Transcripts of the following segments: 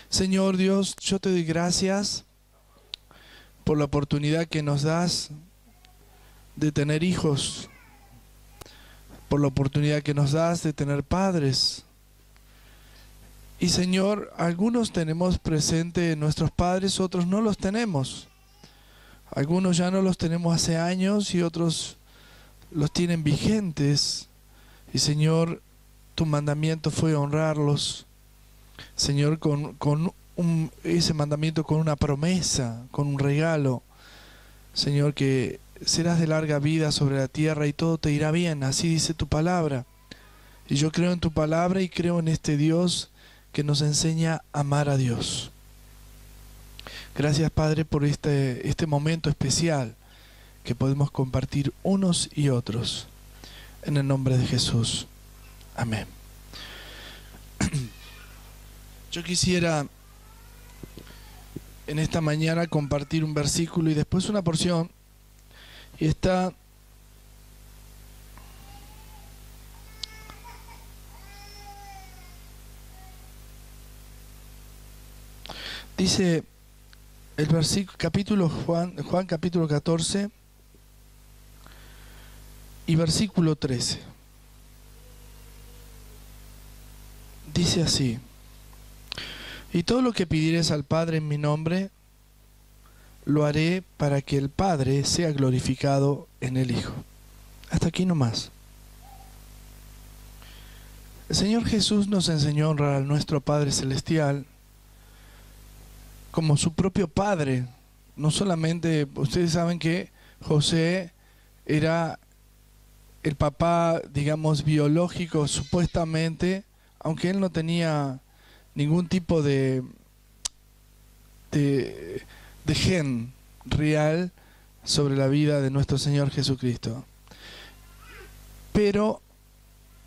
Señor Dios, yo te doy gracias por la oportunidad que nos das de tener hijos, por la oportunidad que nos das de tener padres. Y Señor, algunos tenemos presente nuestros padres, otros no los tenemos. Algunos ya no los tenemos hace años y otros los tienen vigentes. Y Señor, tu mandamiento fue honrarlos. Señor, ese mandamiento con una promesa, con un regalo. Señor, que serás de larga vida sobre la tierra y todo te irá bien. Así dice tu palabra. Y yo creo en tu palabra y creo en este Dios que nos enseña a amar a Dios. Gracias, Padre, por este momento especial que podemos compartir unos y otros. En el nombre de Jesús. Amén. Yo quisiera en esta mañana compartir un versículo y después una porción. Y está dice el versículo, capítulo Juan capítulo 14 y versículo 13. Dice así: y todo lo que pidieres al Padre en mi nombre, lo haré para que el Padre sea glorificado en el Hijo. Hasta aquí nomás. El Señor Jesús nos enseñó a honrar a nuestro Padre Celestial como su propio Padre. No solamente, ustedes saben que José era el papá, digamos, biológico, supuestamente, aunque él no tenía ningún tipo de gen real sobre la vida de nuestro Señor Jesucristo. Pero,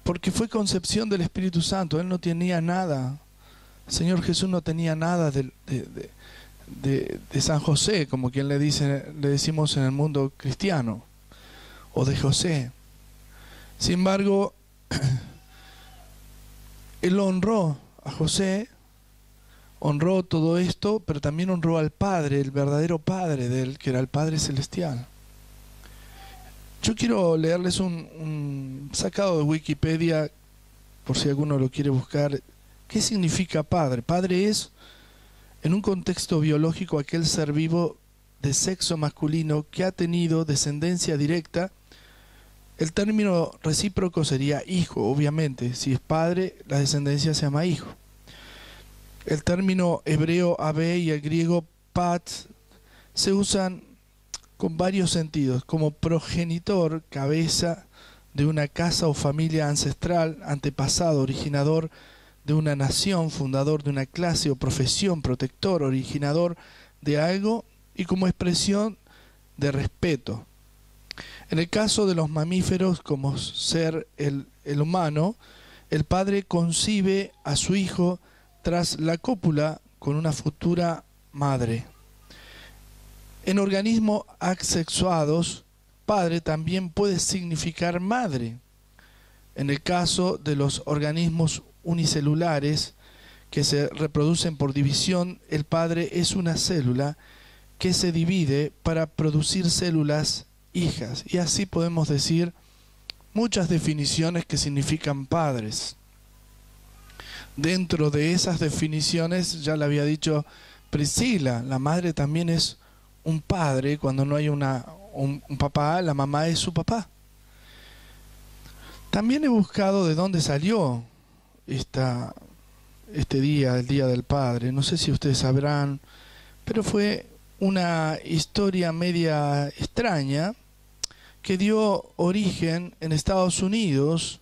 porque fue concepción del Espíritu Santo, él no tenía nada. El Señor Jesús no tenía nada de San José, como quien le decimos en el mundo cristiano, o de José. Sin embargo, él honró a José, honró todo esto, pero también honró al Padre, el verdadero Padre de él, que era el Padre Celestial. Yo quiero leerles un sacado de Wikipedia, por si alguno lo quiere buscar. ¿Qué significa Padre? Padre es, en un contexto biológico, aquel ser vivo de sexo masculino que ha tenido descendencia directa. El término recíproco sería hijo, obviamente. Si es padre, la descendencia se llama hijo. El término hebreo abé y el griego pat se usan con varios sentidos, como progenitor, cabeza de una casa o familia ancestral, antepasado, originador de una nación, fundador de una clase o profesión, protector, originador de algo, y como expresión de respeto. En el caso de los mamíferos, como ser el humano, el padre concibe a su hijo tras la cópula con una futura madre. En organismos asexuados, padre también puede significar madre. En el caso de los organismos unicelulares que se reproducen por división, el padre es una célula que se divide para producir células hijas. Y así podemos decir muchas definiciones que significan padres. Dentro de esas definiciones, ya le había dicho Priscila, la madre también es un padre. Cuando no hay un papá, la mamá es su papá. También he buscado de dónde salió este día, el Día del Padre. No sé si ustedes sabrán, pero fue una historia media extraña que dio origen en Estados Unidos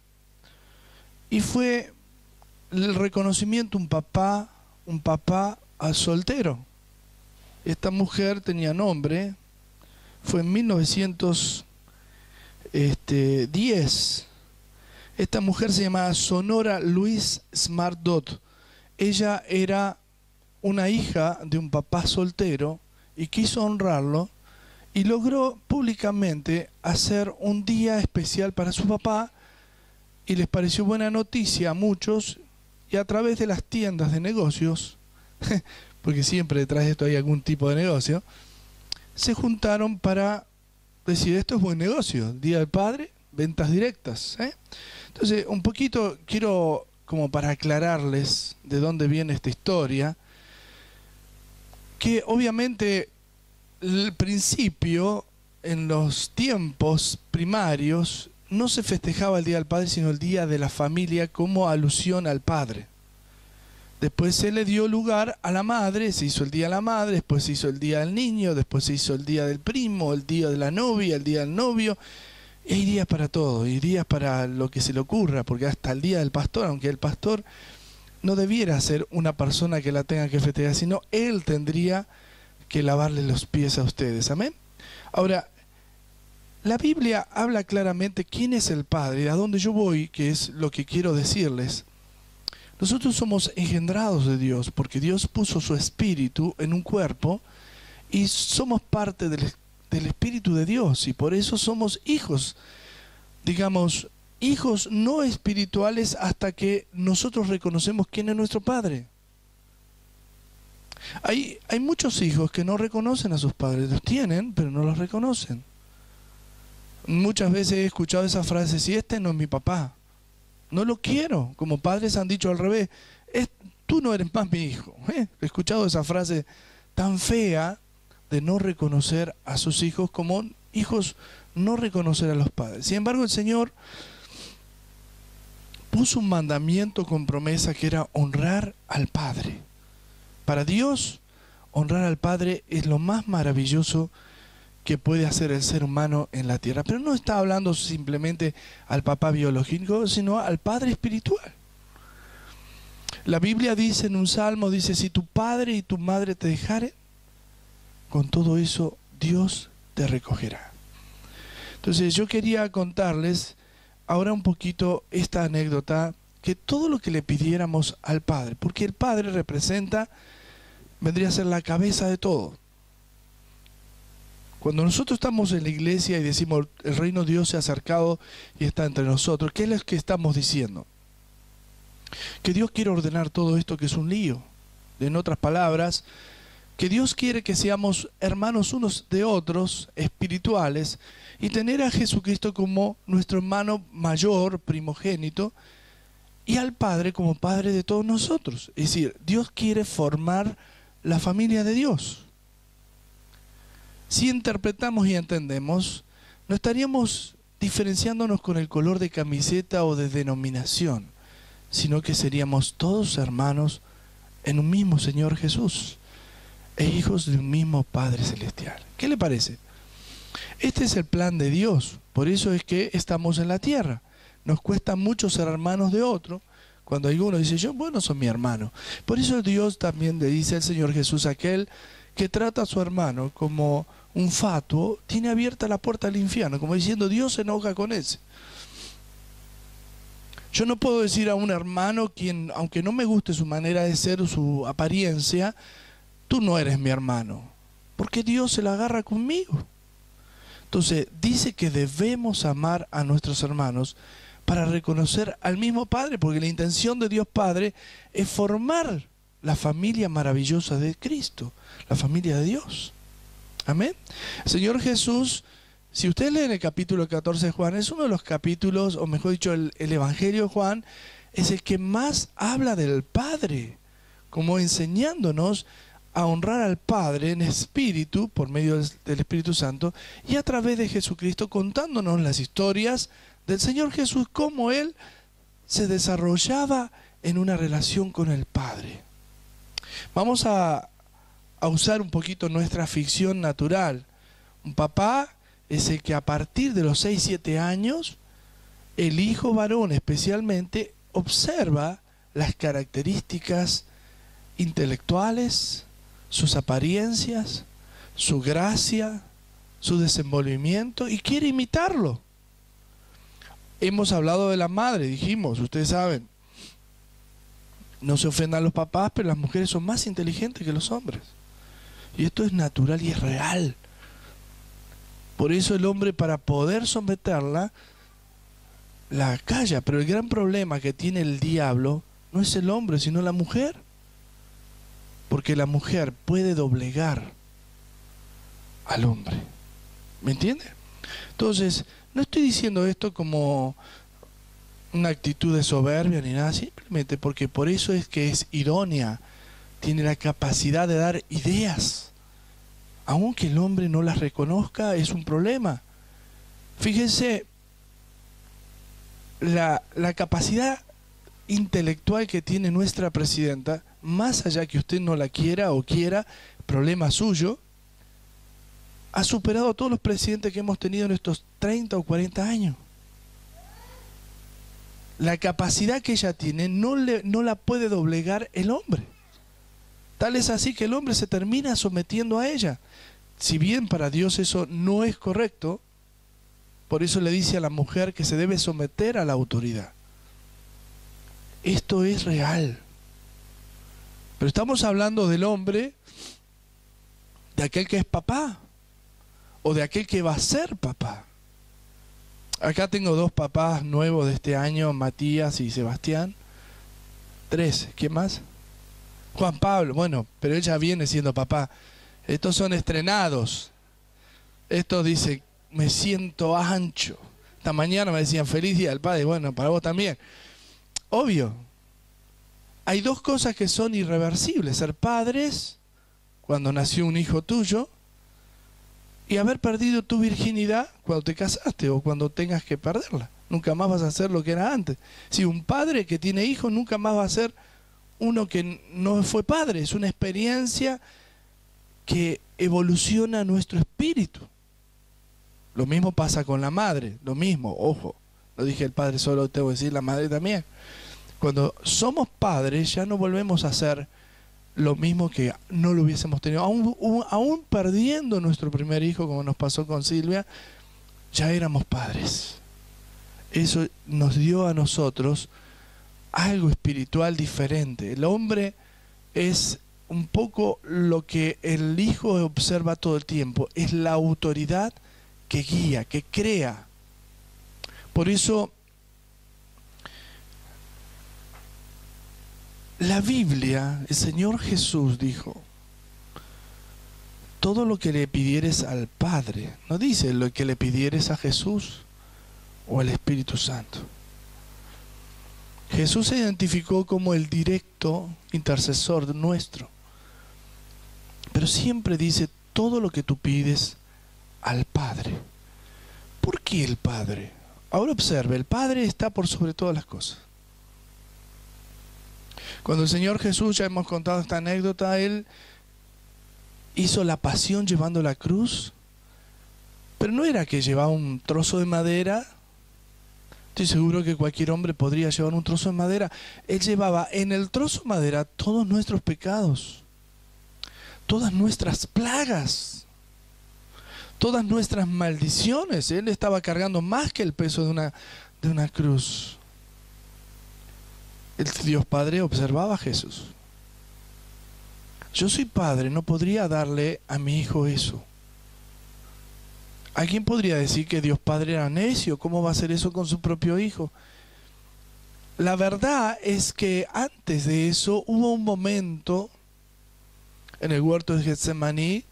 y fue el reconocimiento un papá al soltero. Esta mujer tenía nombre, fue en 1910. Esta mujer se llamaba Sonora Louise Smart Dodd. Ella era una hija de un papá soltero y quiso honrarlo y logró públicamente hacer un día especial para su papá, y les pareció buena noticia a muchos, y a través de las tiendas de negocios porque siempre detrás de esto hay algún tipo de negocio, se juntaron para decir, esto es buen negocio, Día del Padre, ventas directas. Entonces, un poquito quiero, como para aclararles de dónde viene esta historia, que obviamente el principio, en los tiempos primarios, no se festejaba el Día del Padre, sino el Día de la Familia como alusión al Padre. Después se le dio lugar a la madre, se hizo el Día de la Madre, después se hizo el Día del Niño, después se hizo el Día del Primo, el Día de la Novia, el Día del Novio. Y hay días para todo, hay días para lo que se le ocurra, porque hasta el Día del Pastor, aunque el pastor no debiera ser una persona que la tenga que festejar, sino él tendría que lavarle los pies a ustedes. Amén. Ahora, la Biblia habla claramente quién es el Padre, y a dónde yo voy, que es lo que quiero decirles. Nosotros somos engendrados de Dios, porque Dios puso su espíritu en un cuerpo, y somos parte del Espíritu de Dios, y por eso somos hijos, digamos, hijos no espirituales hasta que nosotros reconocemos quién es nuestro Padre. Hay muchos hijos que no reconocen a sus padres, los tienen, pero no los reconocen. Muchas veces he escuchado esa frase, si este no es mi papá, no lo quiero. Como padres han dicho al revés, tú no eres más mi hijo. He escuchado esa frase tan fea de no reconocer a sus hijos, como hijos no reconocer a los padres. Sin embargo, el Señor puso un mandamiento con promesa que era honrar al Padre. Para Dios, honrar al Padre es lo más maravilloso que puede hacer el ser humano en la tierra. Pero no está hablando simplemente al papá biológico, sino al Padre espiritual. La Biblia dice en un salmo, dice, si tu padre y tu madre te dejaren, con todo eso Dios te recogerá. Entonces yo quería contarles ahora un poquito esta anécdota, que todo lo que le pidiéramos al Padre, porque el Padre representa, vendría a ser la cabeza de todo. Cuando nosotros estamos en la iglesia y decimos el reino de Dios se ha acercado y está entre nosotros, ¿qué es lo que estamos diciendo? Que Dios quiere ordenar todo esto que es un lío. En otras palabras, que Dios quiere que seamos hermanos unos de otros, espirituales, y tener a Jesucristo como nuestro hermano mayor, primogénito, y al Padre como Padre de todos nosotros. Es decir, Dios quiere formar la familia de Dios. Si interpretamos y entendemos, no estaríamos diferenciándonos con el color de camiseta o de denominación, sino que seríamos todos hermanos en un mismo Señor Jesús e hijos de un mismo Padre Celestial. ¿Qué le parece? Este es el plan de Dios, por eso es que estamos en la tierra. Nos cuesta mucho ser hermanos de otro. Cuando alguno dice, yo, bueno, son mi hermano. Por eso Dios también le dice al Señor Jesús, aquel que trata a su hermano como un fatuo, tiene abierta la puerta al infierno, como diciendo, Dios se enoja con ese. Yo no puedo decir a un hermano, quien, aunque no me guste su manera de ser o su apariencia, tú no eres mi hermano, porque Dios se la agarra conmigo. Entonces dice que debemos amar a nuestros hermanos para reconocer al mismo Padre, porque la intención de Dios Padre es formar la familia maravillosa de Cristo, la familia de Dios. Amén. El Señor Jesús, si ustedes leen el capítulo 14 de Juan, es uno de los capítulos, o mejor dicho, el Evangelio de Juan, es el que más habla del Padre, como enseñándonos a honrar al Padre en espíritu, por medio del Espíritu Santo, y a través de Jesucristo, contándonos las historias del Señor Jesús, cómo Él se desarrollaba en una relación con el Padre. Vamos a usar un poquito nuestra ficción natural. Un papá es el que a partir de los 6-7 años, el hijo varón especialmente, observa las características intelectuales, sus apariencias, su gracia, su desenvolvimiento, y quiere imitarlo. Hemos hablado de la madre, dijimos, ustedes saben, no se ofendan los papás, pero las mujeres son más inteligentes que los hombres. Y esto es natural y es real. Por eso el hombre, para poder someterla, la calla. Pero el gran problema que tiene el diablo no es el hombre, sino la mujer. porque la mujer puede doblegar al hombre. ¿Me entiende? Entonces, no estoy diciendo esto como una actitud de soberbia ni nada, simplemente porque por eso es que es idónea, tiene la capacidad de dar ideas. Aunque el hombre no las reconozca, es un problema. Fíjense la capacidad intelectual que tiene nuestra presidenta, más allá que usted no la quiera o quiera, problema suyo, ha superado a todos los presidentes que hemos tenido en estos 30 o 40 años. La capacidad que ella tiene no la puede doblegar el hombre. Tal es así que el hombre se termina sometiendo a ella. Si bien para Dios eso no es correcto, por eso le dice a la mujer que se debe someter a la autoridad. Esto es real. Pero estamos hablando del hombre, de aquel que es papá, o de aquel que va a ser papá. Acá tengo 2 papás nuevos de este año, Matías y Sebastián. 3, ¿quién más? Juan Pablo, bueno, pero él ya viene siendo papá. Estos son estrenados. Estos dicen, me siento ancho. Esta mañana me decían, feliz día del padre. Bueno, para vos también. Obvio. Hay 2 cosas que son irreversibles. Ser padres, cuando nació un hijo tuyo, y haber perdido tu virginidad cuando te casaste o cuando tengas que perderla. Nunca más vas a ser lo que era antes. Si un padre que tiene hijos nunca más va a ser uno que no fue padre. Es una experiencia que evoluciona nuestro espíritu. Lo mismo pasa con la madre. Lo mismo, ojo. No dije el padre solo, tengo que decir la madre también. Cuando somos padres ya no volvemos a ser lo mismo que no lo hubiésemos tenido. Aún perdiendo nuestro primer hijo, como nos pasó con Silvia, ya éramos padres. Eso nos dio a nosotros algo espiritual diferente. El hombre es un poco lo que el hijo observa todo el tiempo. Es la autoridad que guía, que crea. Por eso la Biblia, el Señor Jesús dijo, todo lo que le pidieres al Padre, no dice lo que le pidieres a Jesús o al Espíritu Santo. Jesús se identificó como el directo intercesor nuestro, pero siempre dice todo lo que tú pides al Padre. ¿Por qué el Padre? Ahora observe, el Padre está por sobre todas las cosas. Cuando el Señor Jesús, ya hemos contado esta anécdota, Él hizo la pasión llevando la cruz, pero no era que llevaba un trozo de madera. Estoy seguro que cualquier hombre podría llevar un trozo de madera. Él llevaba en el trozo de madera todos nuestros pecados, todas nuestras plagas, todas nuestras maldiciones. Él estaba cargando más que el peso de una cruz. El Dios Padre observaba a Jesús. Yo soy padre, no podría darle a mi hijo eso. ¿Alguien podría decir que Dios Padre era necio? ¿Cómo va a hacer eso con su propio hijo? La verdad es que antes de eso hubo un momento en el huerto de Getsemaní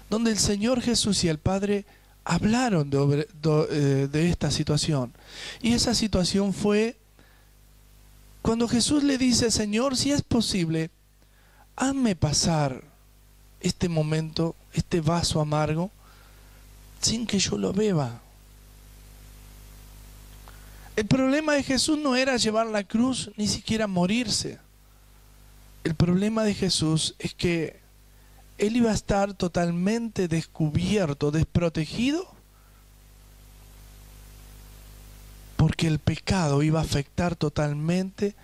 donde el Señor Jesús y el Padre hablaron de esta situación. Y esa situación fue cuando Jesús le dice, Señor, si es posible, hazme pasar este momento, este vaso amargo, sin que yo lo beba. El problema de Jesús no era llevar la cruz, ni siquiera morirse. El problema de Jesús es que Él iba a estar totalmente descubierto, desprotegido, porque el pecado iba a afectar totalmente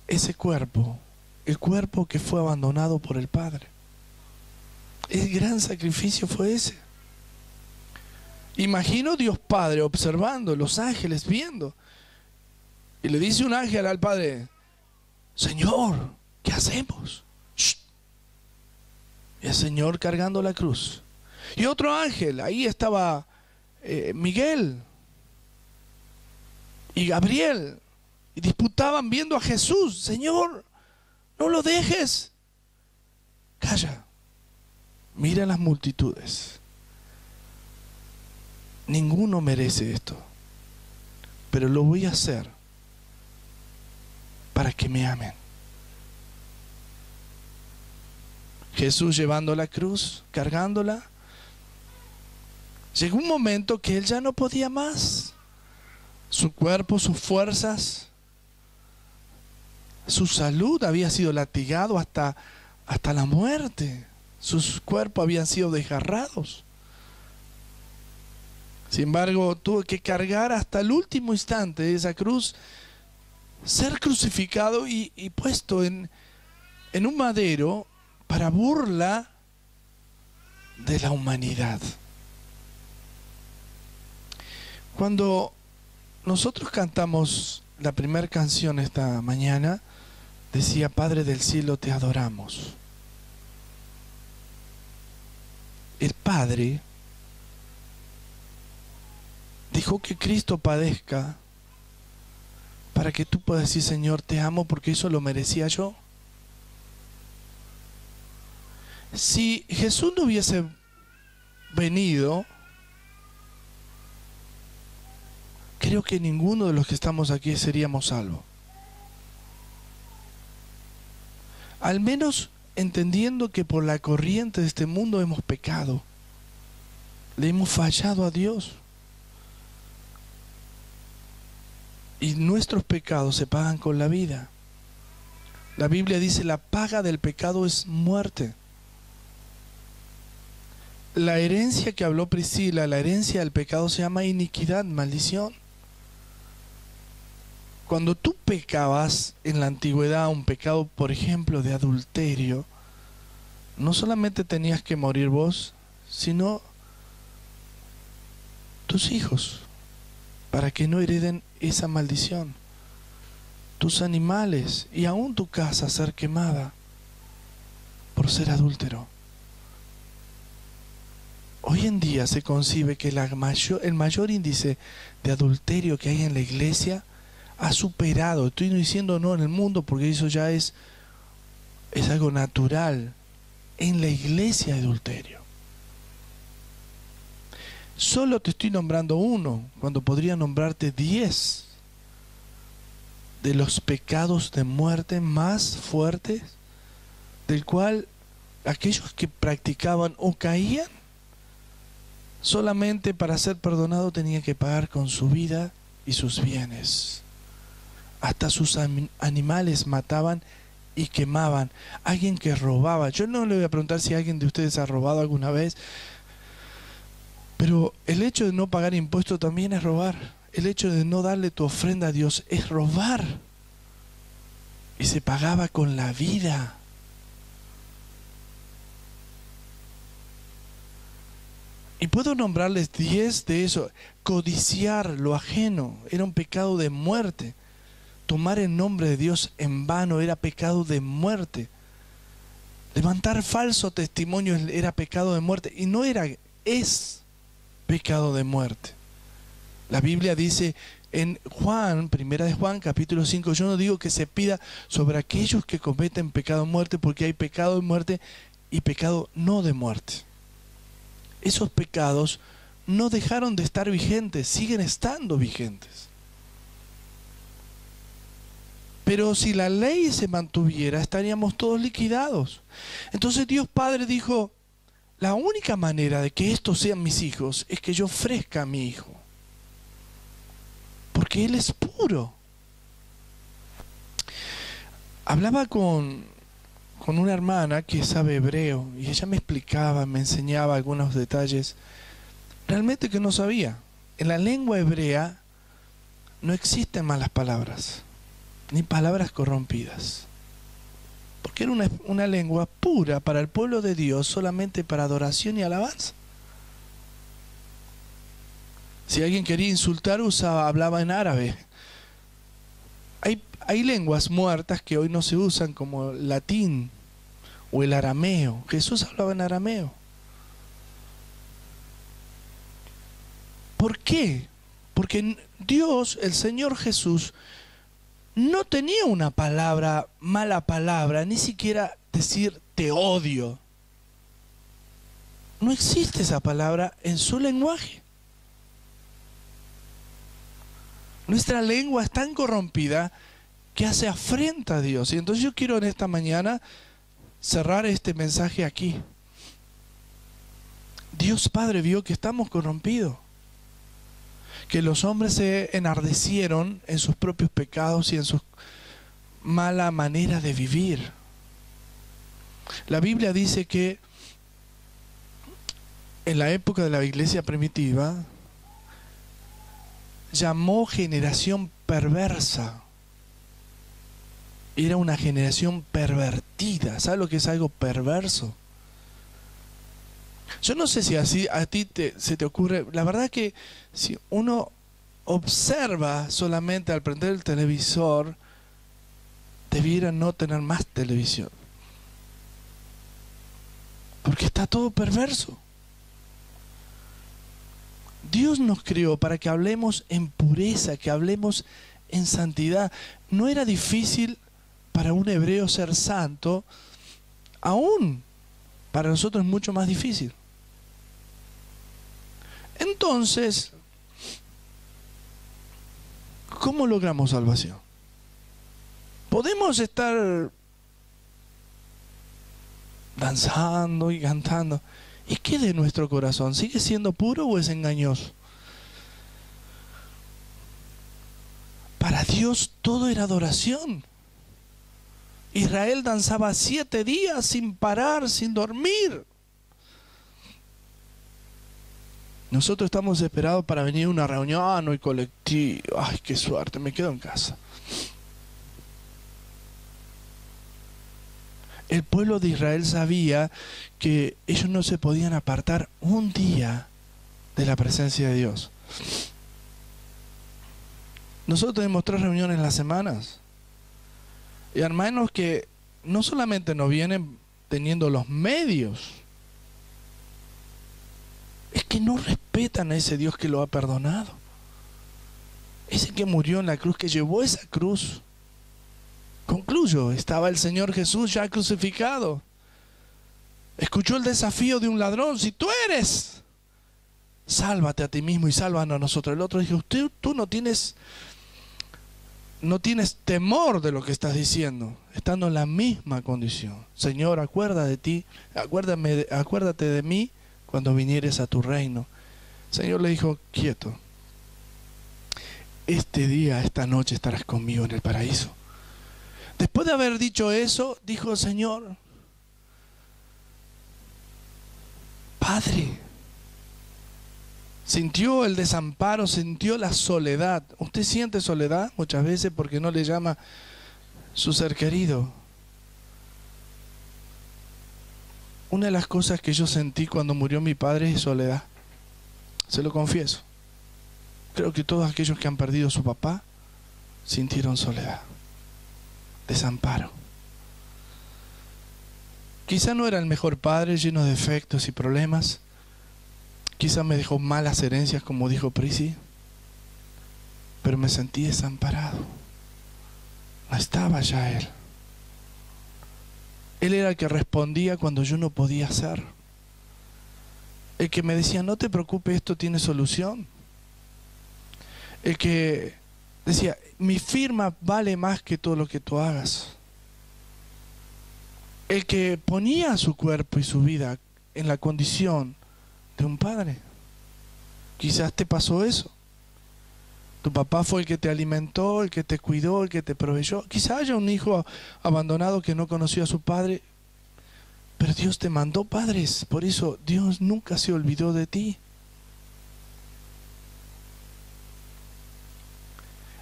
ese cuerpo, el cuerpo que fue abandonado por el Padre. El gran sacrificio fue ese. Imagino Dios Padre observando, los ángeles viendo, y le dice un ángel al Padre, Señor, ¿qué hacemos? ¡Shh! Y el Señor cargando la cruz. Y otro ángel, ahí estaba Miguel y Gabriel, y disputaban viendo a Jesús. Señor, no lo dejes. calla, mira las multitudes. Ninguno merece esto, pero lo voy a hacer para que me amen. Jesús llevando la cruz, cargándola, llegó un momento que él ya no podía más. Su cuerpo, sus fuerzas, su salud había sido latigado hasta la muerte. Sus cuerpos habían sido desgarrados. Sin embargo, tuvo que cargar hasta el último instante de esa cruz, ser crucificado y puesto en un madero para burla de la humanidad. Cuando nosotros cantamos la primera canción esta mañana, decía: Padre del cielo, te adoramos. El Padre dejó que Cristo padezca para que tú puedas decir: Señor, te amo porque eso lo merecía yo. Si Jesús no hubiese venido, creo que ninguno de los que estamos aquí seríamos salvos. Al menos entendiendo que por la corriente de este mundo hemos pecado, le hemos fallado a Dios. Y nuestros pecados se pagan con la vida. La Biblia dice: la paga del pecado es muerte. La herencia que habló Priscila, la herencia del pecado, se llama iniquidad, maldición. Cuando tú pecabas en la antigüedad, un pecado, por ejemplo, de adulterio, no solamente tenías que morir vos, sino tus hijos, para que no hereden esa maldición. Tus animales y aún tu casa ser quemada por ser adúltero. Hoy en día se concibe que el mayor índice de adulterio que hay en la iglesia ha superado, estoy diciendo no en el mundo porque eso ya es algo natural, en la iglesia hay adulterio. Solo te estoy nombrando uno, cuando podría nombrarte 10 de los pecados de muerte más fuertes, del cual aquellos que practicaban o caían, solamente para ser perdonado tenían que pagar con su vida y sus bienes. Hasta sus animales mataban y quemaban. Alguien que robaba. Yo no le voy a preguntar si alguien de ustedes ha robado alguna vez, pero el hecho de no pagar impuestos también es robar. El hecho de no darle tu ofrenda a Dios es robar. Y se pagaba con la vida. Y puedo nombrarles 10 de eso. Codiciar lo ajeno era un pecado de muerte. Tomar el nombre de Dios en vano era pecado de muerte. Levantar falso testimonio era pecado de muerte. Y no era, es pecado de muerte. La Biblia dice en Juan, primera de Juan, capítulo 5, yo no digo que se pida sobre aquellos que cometen pecado de muerte, porque hay pecado de muerte y pecado no de muerte. Esos pecados no dejaron de estar vigentes, siguen estando vigentes. Pero si la ley se mantuviera, estaríamos todos liquidados. Entonces Dios Padre dijo: la única manera de que estos sean mis hijos es que yo ofrezca a mi hijo, porque Él es puro. Hablaba con una hermana que sabe hebreo y ella me explicaba, me enseñaba algunos detalles realmente que no sabía. En la lengua hebrea no existen malas palabras ni palabras corrompidas, porque era una lengua pura para el pueblo de Dios, solamente para adoración y alabanza. Si alguien quería insultar, hablaba en árabe. Hay lenguas muertas que hoy no se usan, como el latín o el arameo. Jesús hablaba en arameo. ¿Por qué? Porque Dios, el Señor Jesús, no tenía una palabra, mala palabra, ni siquiera decir te odio. No existe esa palabra en su lenguaje. Nuestra lengua es tan corrompida que hace afrenta a Dios. Y entonces yo quiero en esta mañana cerrar este mensaje aquí. Dios Padre vio que estamos corrompidos, que los hombres se enardecieron en sus propios pecados y en su mala manera de vivir. La Biblia dice que en la época de la iglesia primitiva llamó generación perversa. Era una generación pervertida. ¿Sabes lo que es algo perverso? Yo no sé si así a ti se te ocurre. La verdad que si uno observa solamente al prender el televisor, debiera no tener más televisión. Porque está todo perverso. Dios nos creó para que hablemos en pureza, que hablemos en santidad. No era difícil para un hebreo ser santo, aún para nosotros es mucho más difícil. Entonces, ¿cómo logramos salvación? Podemos estar danzando y cantando. ¿Y qué de nuestro corazón? ¿Sigue siendo puro o es engañoso? Para Dios todo era adoración. Israel danzaba 7 días sin parar, sin dormir. Nosotros estamos esperados para venir a una reunión y colectivo. Ay, qué suerte, me quedo en casa. El pueblo de Israel sabía que ellos no se podían apartar un día de la presencia de Dios. Nosotros tenemos 3 reuniones en las semanas. Y hermanos que no solamente no vienen teniendo los medios, es que no respetan a ese Dios que lo ha perdonado. Ese que murió en la cruz, que llevó esa cruz. Concluyo, estaba el Señor Jesús ya crucificado. Escuchó el desafío de un ladrón: si tú eres, sálvate a ti mismo y sálvanos a nosotros. El otro dijo: tú no tienes temor de lo que estás diciendo, estando en la misma condición. Señor, acuérdate de mí cuando vinieres a tu reino. El Señor le dijo: quieto, este día, esta noche estarás conmigo en el paraíso. Después de haber dicho eso, dijo el Señor: Padre. Sintió el desamparo, sintió la soledad. ¿Usted siente soledad muchas veces porque no le llama su ser querido? Una de las cosas que yo sentí cuando murió mi padre es soledad. Se lo confieso. Creo que todos aquellos que han perdido a su papá sintieron soledad, desamparo. Quizá no era el mejor padre, lleno de defectos y problemas. Quizá me dejó malas herencias, como dijo Prisi. Pero me sentí desamparado. No estaba ya Él. Él era el que respondía cuando yo no podía hacer. El que me decía: no te preocupes, esto tiene solución. El que decía: mi firma vale más que todo lo que tú hagas. El que ponía su cuerpo y su vida en la condición de un padre. Quizás te pasó eso. Tu papá fue el que te alimentó, el que te cuidó, el que te proveyó. Quizás haya un hijo abandonado que no conoció a su padre, pero Dios te mandó padres. Por eso Dios nunca se olvidó de ti.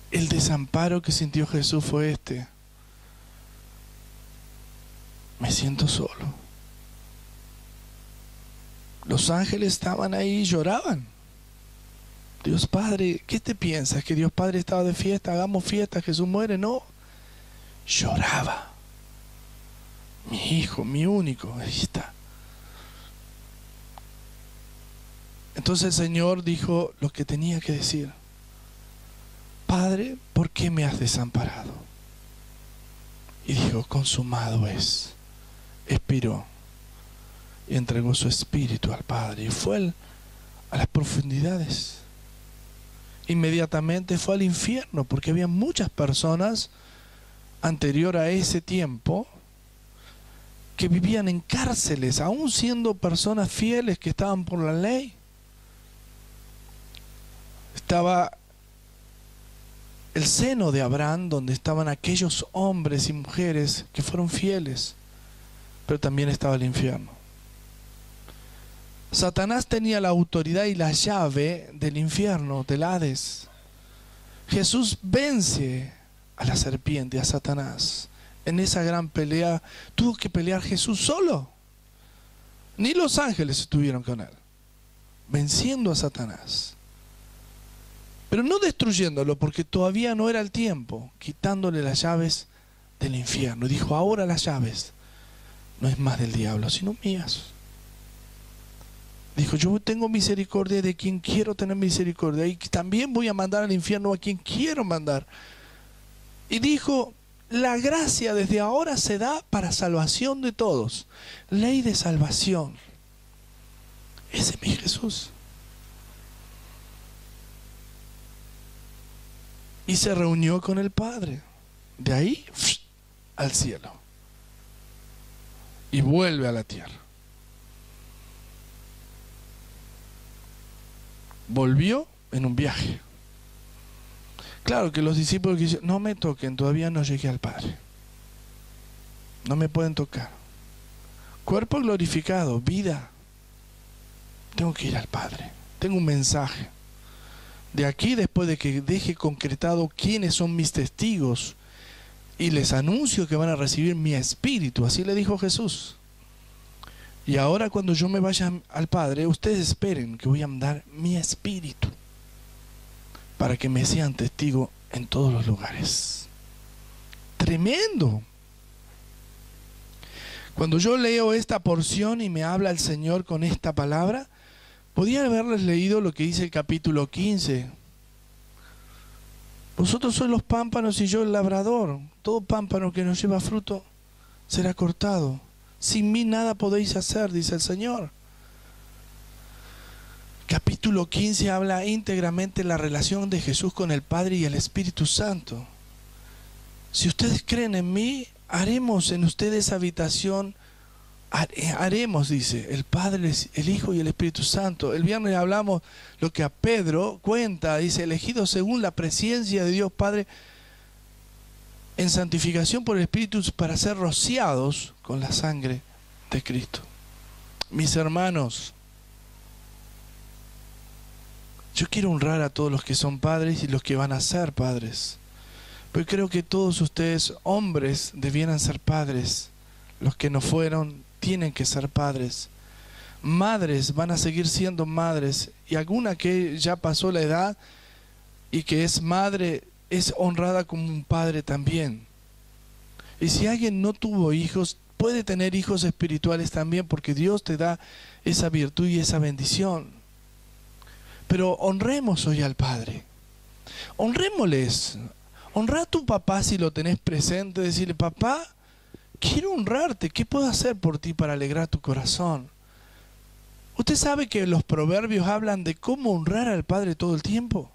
El desamparo que sintió Jesús fue este: me siento solo. Los ángeles estaban ahí y lloraban. Dios Padre, ¿qué te piensas? ¿Que Dios Padre estaba de fiesta? Hagamos fiesta, Jesús muere. No, lloraba. Mi hijo, mi único, ahí está. Entonces el Señor dijo lo que tenía que decir: Padre, ¿por qué me has desamparado? Y dijo: consumado es. expiró y entregó su espíritu al Padre y fue a las profundidades. Inmediatamente fue al infierno, porque había muchas personas anterior a ese tiempo que vivían en cárceles, aún siendo personas fieles que estaban por la ley. Estaba el seno de Abraham, donde estaban aquellos hombres y mujeres que fueron fieles, pero también estaba el infierno. Satanás tenía la autoridad y la llave del infierno, del Hades. Jesús vence a la serpiente, a Satanás. En esa gran pelea tuvo que pelear Jesús solo. Ni los ángeles estuvieron con él, venciendo a Satanás. Pero no destruyéndolo, porque todavía no era el tiempo, quitándole las llaves del infierno. Dijo, ahora las llaves no es más del diablo, sino mías. Dijo, yo tengo misericordia de quien quiero tener misericordia y también voy a mandar al infierno a quien quiero mandar. Y dijo, la gracia desde ahora se da para salvación de todos. Ley de salvación. Ese es mi Jesús. Y se reunió con el Padre. De ahí al cielo. Y vuelve a la tierra. Volvió en un viaje. Claro que los discípulos dicen, no me toquen, todavía no llegué al Padre. No me pueden tocar. Cuerpo glorificado, vida. Tengo que ir al Padre. Tengo un mensaje. De aquí, después de que deje concretado quiénes son mis testigos, y les anuncio que van a recibir mi espíritu, así le dijo Jesús. Y ahora cuando yo me vaya al Padre, ustedes esperen que voy a dar mi espíritu para que me sean testigos en todos los lugares. Tremendo. Cuando yo leo esta porción y me habla el Señor con esta palabra, podía haberles leído lo que dice el capítulo 15. Vosotros sois los pámpanos y yo el labrador. Todo pámpano que no lleva fruto será cortado. Sin mí nada podéis hacer, dice el Señor. Capítulo 15 habla íntegramente de la relación de Jesús con el Padre y el Espíritu Santo. Si ustedes creen en mí, haremos en ustedes habitación. Haremos, dice, el Padre, el Hijo y el Espíritu Santo. El viernes hablamos lo que a Pedro cuenta, dice, elegidos según la presencia de Dios Padre en santificación por el Espíritu para ser rociados con la sangre de Cristo. Mis hermanos, yo quiero honrar a todos los que son padres y los que van a ser padres, pero creo que todos ustedes, hombres, debieran ser padres. Los que no fueron tienen que ser padres. Madres van a seguir siendo madres, y alguna que ya pasó la edad y que es madre es honrada como un padre también. Y si alguien no tuvo hijos, puede tener hijos espirituales también, porque Dios te da esa virtud y esa bendición. Pero honremos hoy al Padre. Honrémosles. Honra a tu papá si lo tenés presente. Decirle, papá, quiero honrarte. ¿Qué puedo hacer por ti para alegrar tu corazón? Usted sabe que los proverbios hablan de cómo honrar al Padre todo el tiempo.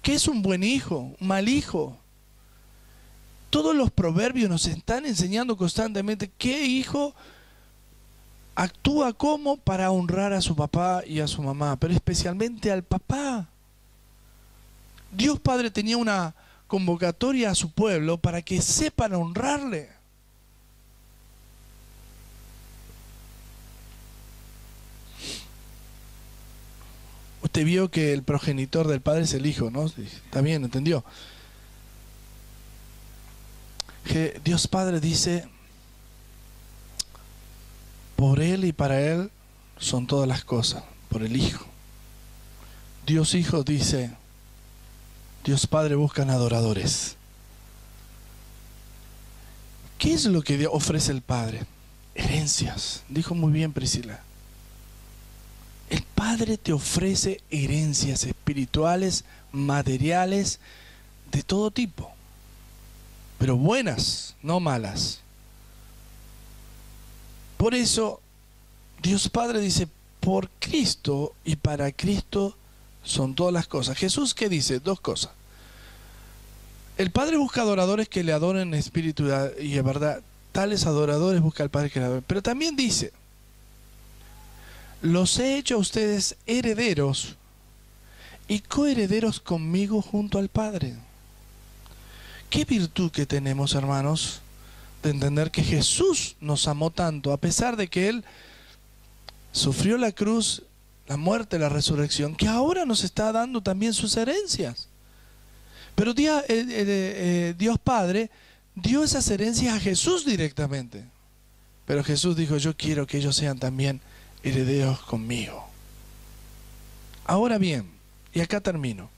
¿Qué es un buen hijo? Un mal hijo. Todos los proverbios nos están enseñando constantemente qué hijo actúa como para honrar a su papá y a su mamá, pero especialmente al papá. Dios Padre tenía una convocatoria a su pueblo para que sepan honrarle. Usted vio que el progenitor del padre es el hijo, ¿no? Está bien, ¿entendió? Que Dios Padre dice, por Él y para Él son todas las cosas, por el Hijo. Dios Hijo dice, Dios Padre buscan adoradores. ¿Qué es lo que ofrece el Padre? Herencias. Dijo muy bien Priscila. El Padre te ofrece herencias espirituales, materiales, de todo tipo, pero buenas, no malas. Por eso Dios Padre dice, por Cristo y para Cristo son todas las cosas. Jesús, ¿qué dice? Dos cosas. El Padre busca adoradores que le adoren en espíritu y en verdad. Tales adoradores busca el Padre que le adoren. Pero también dice, los he hecho a ustedes herederos y coherederos conmigo junto al Padre. ¿Qué virtud que tenemos, hermanos, de entender que Jesús nos amó tanto, a pesar de que Él sufrió la cruz, la muerte, la resurrección, que ahora nos está dando también sus herencias? Pero Dios Padre dio esas herencias a Jesús directamente. Pero Jesús dijo, yo quiero que ellos sean también herederos conmigo. Ahora bien, y acá termino.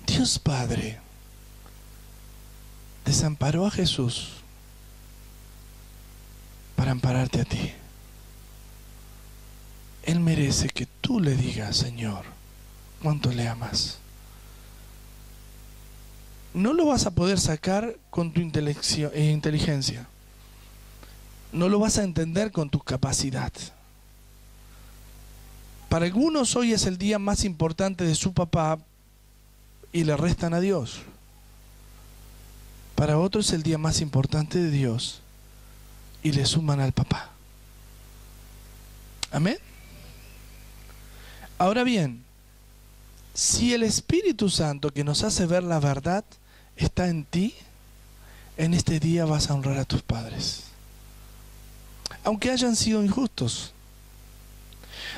Dios Padre desamparó a Jesús para ampararte a ti. Él merece que tú le digas, Señor, cuánto le amas. No lo vas a poder sacar con tu inteligencia. No lo vas a entender con tu capacidad. Para algunos hoy es el día más importante de su papá y le restan a Dios. Para otros es el día más importante de Dios y le suman al papá. Amén. Ahora bien, si el Espíritu Santo que nos hace ver la verdad está en ti, en este día vas a honrar a tus padres. Aunque hayan sido injustos,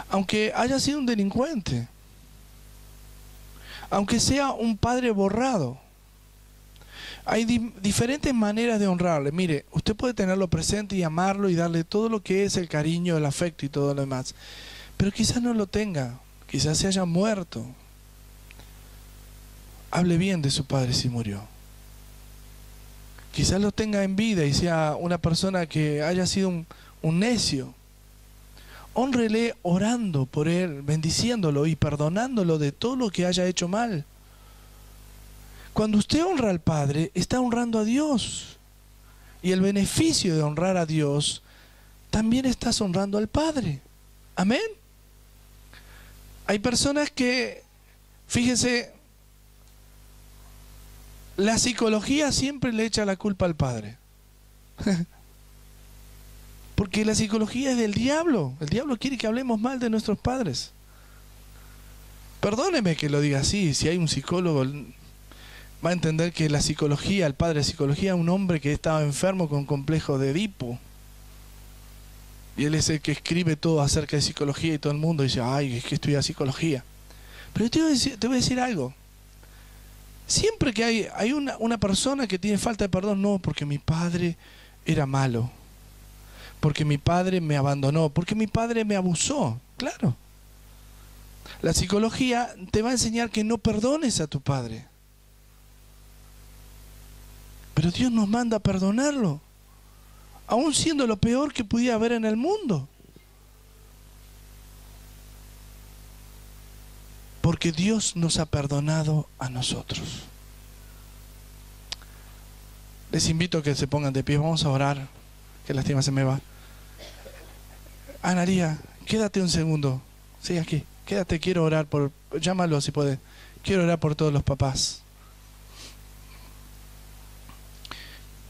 aunque haya sido un delincuente, aunque sea un padre borrado, hay diferentes maneras de honrarle. Mire, usted puede tenerlo presente y amarlo y darle todo lo que es el cariño, el afecto y todo lo demás, pero quizás no lo tenga, quizás se haya muerto. Hable bien de su padre si murió. Quizás lo tenga en vida y sea una persona que haya sido un necio. Hónrele orando por él, bendiciéndolo y perdonándolo de todo lo que haya hecho mal. Cuando usted honra al Padre, está honrando a Dios. Y el beneficio de honrar a Dios, también estás honrando al Padre. Amén. Hay personas que, fíjense, la psicología siempre le echa la culpa al padre. Porque la psicología es del diablo. El diablo quiere que hablemos mal de nuestros padres. Perdóneme que lo diga así. Si hay un psicólogo, va a entender que la psicología, el padre de psicología, es un hombre que estaba enfermo con complejo de Edipo. Y él es el que escribe todo acerca de psicología y todo el mundo dice, ay, es que estudia psicología. Pero te voy a decir algo. Siempre que hay una persona que tiene falta de perdón, no, porque mi padre era malo, porque mi padre me abandonó, porque mi padre me abusó. Claro. La psicología te va a enseñar que no perdones a tu padre. Pero Dios nos manda a perdonarlo, aún siendo lo peor que pudiera haber en el mundo. Porque Dios nos ha perdonado a nosotros. Les invito a que se pongan de pie. Vamos a orar. Que lástima se me va. Analía, quédate un segundo. Sí, aquí. Quédate, quiero orar por... Llámalo si puedes. Quiero orar por todos los papás.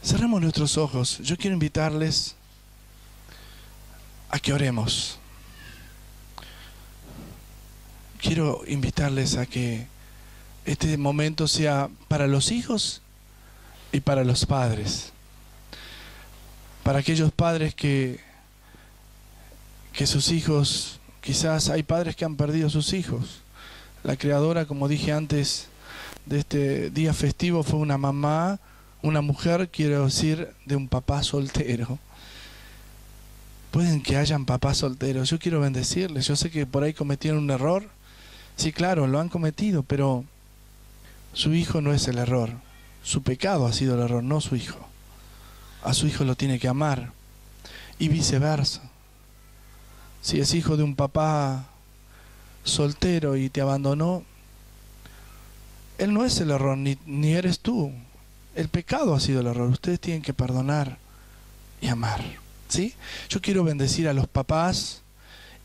Cerremos nuestros ojos. Yo quiero invitarles a que oremos. Quiero invitarles a que este momento sea para los hijos y para los padres. Para aquellos padres que sus hijos, quizás hay padres que han perdido a sus hijos. La creadora, como dije antes, de este día festivo fue una mamá, una mujer, quiero decir, de un papá soltero. Pueden que hayan papás solteros. Yo quiero bendecirles. Yo sé que por ahí cometieron un error. Sí, claro, lo han cometido, pero su hijo no es el error. Su pecado ha sido el error, no su hijo. A su hijo lo tiene que amar. Y viceversa. Si es hijo de un papá soltero y te abandonó, él no es el error, ni eres tú. El pecado ha sido el error. Ustedes tienen que perdonar y amar. ¿sí? Yo quiero bendecir a los papás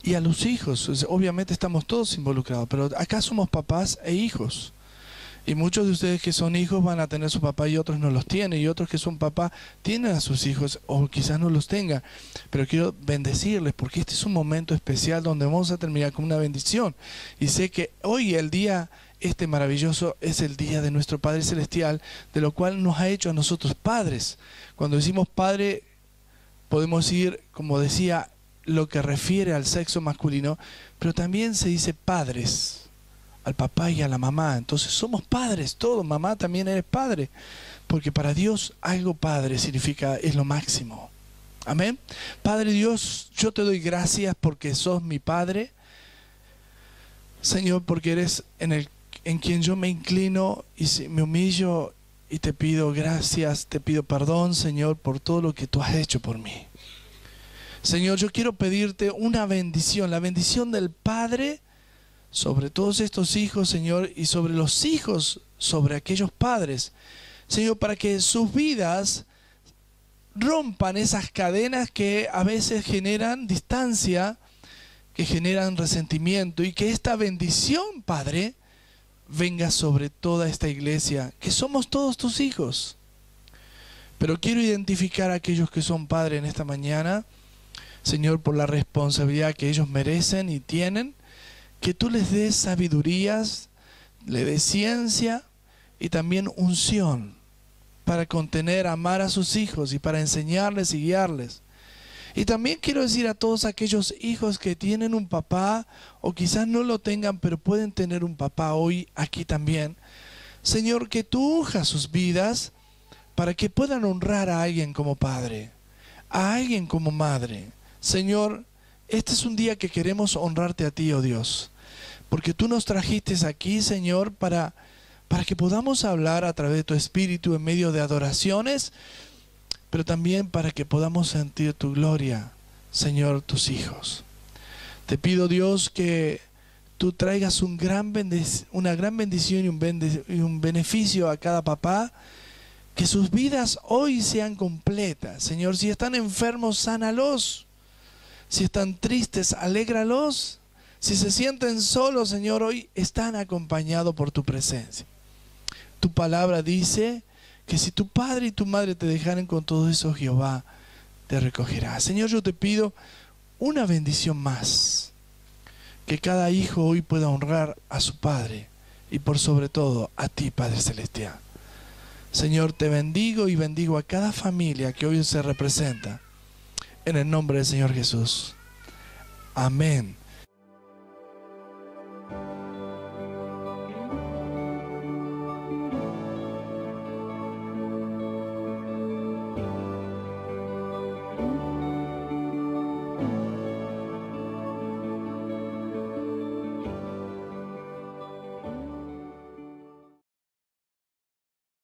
y a los hijos. Obviamente estamos todos involucrados, pero acá somos papás e hijos. Y muchos de ustedes que son hijos van a tener su papá y otros no los tienen. Y otros que son papás tienen a sus hijos o quizás no los tengan. Pero quiero bendecirles porque este es un momento especial donde vamos a terminar con una bendición. Y sé que hoy el día maravilloso es el día de nuestro Padre Celestial, de lo cual nos ha hecho a nosotros padres. Cuando decimos padre, podemos decir, como decía, lo que refiere al sexo masculino, pero también se dice padres, al papá y a la mamá. Entonces somos padres todos. Mamá, también eres padre, porque para Dios algo padre significa, es lo máximo. Amén. Padre Dios, yo te doy gracias porque sos mi Padre, Señor, porque eres en quien yo me inclino y me humillo y te pido gracias, te pido perdón, Señor, por todo lo que tú has hecho por mí. Señor, yo quiero pedirte una bendición, la bendición del Padre sobre todos estos hijos, Señor, y sobre los hijos, sobre aquellos padres, Señor, para que sus vidas rompan esas cadenas que a veces generan distancia, que generan resentimiento, y que esta bendición, Padre, venga sobre toda esta iglesia, que somos todos tus hijos. Pero quiero identificar a aquellos que son padres en esta mañana, Señor, por la responsabilidad que ellos merecen y tienen, que tú les des sabidurías, le des ciencia y también unción para contener, amar a sus hijos y para enseñarles y guiarles. Y también quiero decir a todos aquellos hijos que tienen un papá o quizás no lo tengan, pero pueden tener un papá hoy aquí también. Señor, que tú unjas sus vidas para que puedan honrar a alguien como padre, a alguien como madre. Señor, este es un día que queremos honrarte a ti, oh Dios, porque tú nos trajiste aquí, Señor, para que podamos hablar a través de tu Espíritu en medio de adoraciones, pero también para que podamos sentir tu gloria, Señor, tus hijos. Te pido, Dios, que tú traigas una gran bendición y un beneficio a cada papá, que sus vidas hoy sean completas. Señor, si están enfermos, sánalos. Si están tristes, alégralos. Si se sienten solos, Señor, hoy están acompañados por tu presencia. Tu palabra dice que si tu padre y tu madre te dejaren con todo eso, Jehová te recogerá. Señor, yo te pido una bendición más. Que cada hijo hoy pueda honrar a su padre y por sobre todo a ti, Padre Celestial. Señor, te bendigo y bendigo a cada familia que hoy se representa. En el nombre del Señor Jesús. Amén.